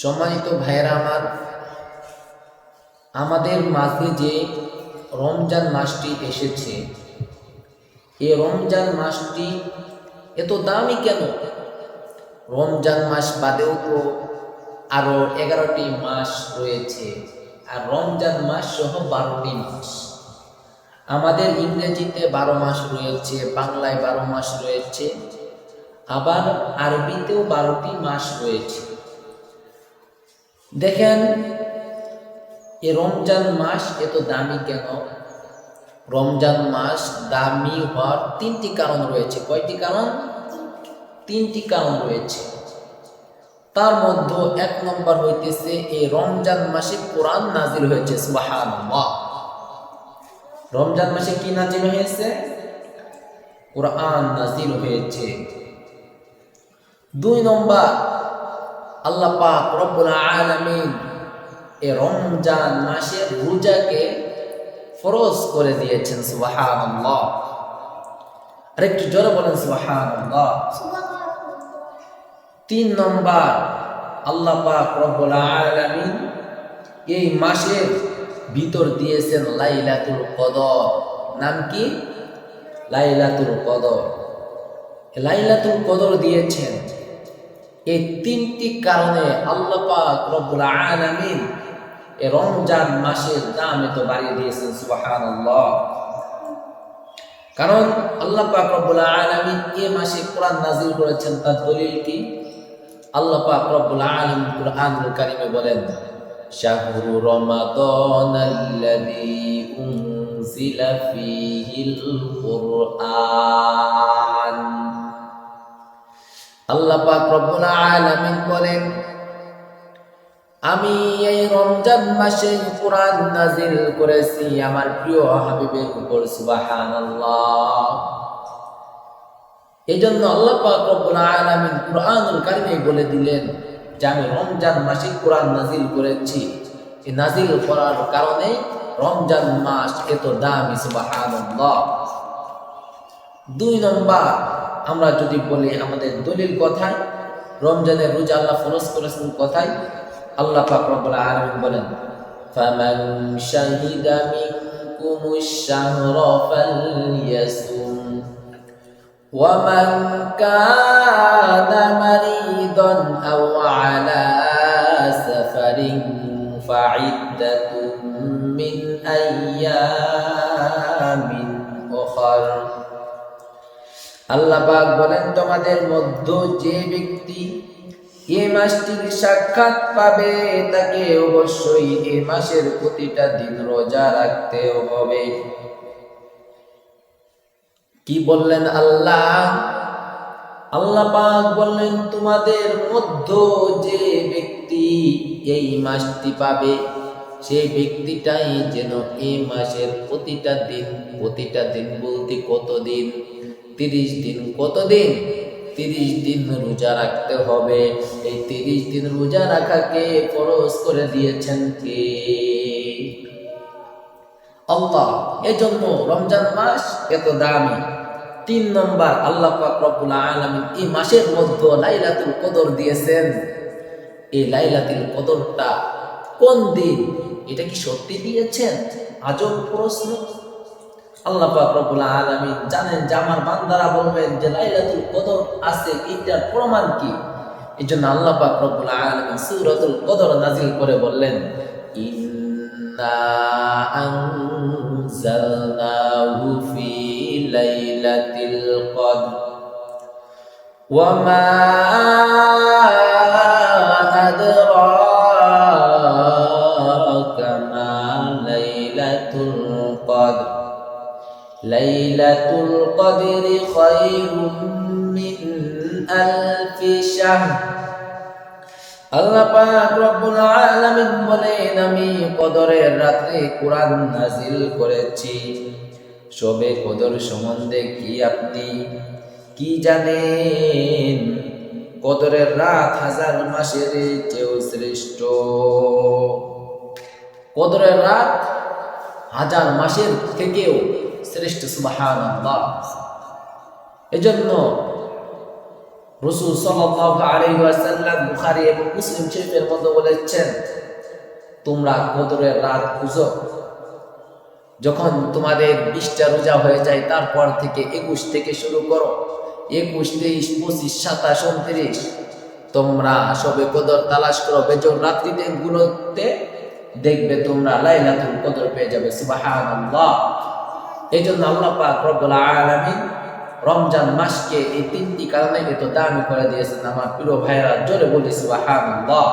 সম্মানিত ভাইয়েরা আমার, আমাদের মাঝে যে রমজান মাসটি এসেছে, এই রমজান মাসটি এত দামি কেন? রমজান মাস বাদেও তো আরও 11টি মাস রয়েছে, আর রমজান মাস সহ 12টি মাস। আমাদের ইংরেজিতে 12 মাস রয়েছে, বাংলায় 12 মাস রয়েছে, আবার আরবিতেও 12টি মাস রয়েছে। দেখেন এই রমজান মাস এত দামি কেন? রমজান মাস দামি হওয়ার 3টি কারণ রয়েছে। কয়টি কারণ? 3টি কারণ রয়েছে। তার মধ্যে 1 নম্বর হইতেছে এই রমজান মাসে কোরআন নাজিল হয়েছে। সুবহানাল্লাহ। রমজান মাসে কি নাজিল হয়েছে? কোরআন নাজিল হয়েছে। 2 নম্বর, আল্লাহ পাক রব্বুল আলামিন এই রমজান মাসে রোজাকে ফরজ করে দিয়েছেন। সুবহানাল্লাহ। আরেকটু জোরে বলেন সুবহানাল্লাহ। 3 নম্বর, আল্লাহ পাক রব্বুল আলামিন এই মাসের ভিতর দিয়েছেন লাইলাতুল কদর। নাম কি? লাইলাতুল কদর। লাইলাতুল কদর দিয়েছেন। এই 3টি কারণে আল্লাহ পাক রব্বুল আলামিন এই রমজান মাসের দাম এত বাড়িয়ে দিয়েছেন। সুবহানাল্লাহ। কারণ আল্লাহ পাক রব্বুল আলামিন এই মাসে কোরআন নাজিল করেছেন, তার দলিল কি? আল্লাহ পাক রব্বুল আলামিন কুরআনুল কারীমে বলেন, শাহরু রমাদানাল্লাযী উনজিলা ফীহিল কুরআন। আল্লাহ পাক রব্বুল আলামিন বলেন, আমি এই রমজান মাসে কোরআন নাজিল করেছি আমার প্রিয় হাবিবের উপর। সুবহানাল্লাহ। এজন্য আল্লাহ পাক রব্বুল আলামিন কুরআনুল কারীমে বলে দিলেন যে আমি রমজান মাসে কোরআন নাজিল করেছি। এই নাজিল করার কারণে রমজান মাস এত দামি। সুবহানাল্লাহ। 2 নম্বর, আমরা যদি বলি আমাদের দলিল কথায়, রমজানের রোজা আল্লাহ ফরজ করেছেন কথায়। আল্লাহ পাক রব্বুল আলামিন বলেন, ফামান শাহিদা মিনকুমুশ শাহরা ফালইয়াসুম ওয়া মান কানা মারিদান আও আলা সাফারিন ফাইদ্দাতুম মিন আইয়ামিন উখর। আল্লাহ পাক বলেন, তোমাদের মধ্যে যে ব্যক্তি এই মাসটির সাক্ষাৎ পাবে তাকে অবশ্যই এই মাসের প্রতিটা দিন রোজা রাখতে হবে। কি বললেন আল্লাহ? আল্লাহ পাক বললেন, তোমাদের মধ্যে যে ব্যক্তি এই মাসটি পাবে সেই ব্যক্তিটাই যেন এই মাসের প্রতিটা দিন বলতে কতদিন? 30 দিন। কতদিন? 30 দিন রোজা রাখতে হবে। এই 30 দিন রোজা রাখাকে ফরজ করে দিয়েছেন কে? আল্লাহ। এজন্য রমজান মাস এত দামি। 3 নম্বর, আল্লাহ পাক রব্বুল আলামিন এই মাসের মধ্যে লাইলাতুল কদর দিয়েছেন। এই লাইলাতুল কদরটা কোন দিন? এটা কি সত্যি দিয়েছেন? আজব প্রশ্ন। আল্লাহ পাক রব্বুল আলামিন জানেন যে আমার বান্দারা বলবেন যে লাইলাতুল কদর আছে, এটার প্রমাণ কি? এজন্য আল্লাহ পাক রব্বুল আলামিন সূরাতুল কদর নাজিল করে বললেন, ইন্না আনজালনাহু ফি লাইলাতিল কদর ওয়া মা আদরাকা মা লাইলাতুল কদর লাইলাতুল কদরি খায়রুম মিন আলফি শাহর। আল্লাহ পাক রব্বুল আলামিন বলেন, আমি কদরের রাতে কোরআন নাজিল করেছি। শবে কদর সম্বন্ধে কি আপনি কি জানেন? কদরের রাত 1000 মাসের চেয়েও শ্রেষ্ঠ। কদরের রাত 1000 মাসের থেকেও শ্রেষ্ঠ। সুবহানাল্লাহ। এজন্য রাসূল সাল্লাল্লাহু আলাইহি ওয়াসাল্লাম বুখারী এবং মুসলিম শরীফের মধ্যে বলেছেন, তোমরা কদরের রাত খুঁজো। যখন তোমাদের 20টা রোজা হয়ে যায়, তারপর থেকে 21 থেকে শুরু করো, 21, 23, 25, 27, 29 তোমরা সবে কদর তালাশ করো। বেজর রাত্রিতে গুলোতে দেখবে তোমরা লাইলাতুল কদর পেয়ে যাবে। সুবহানাল্লাহ। এই জন্য আল্লাহ পাক রব্বুল আলামিন রমজান মাসকে এই 3টি কারণে এত দামি করে দিয়েছেন। আমার প্রিয় ভাইরা, জোরে বলি সুবহানাল্লাহ।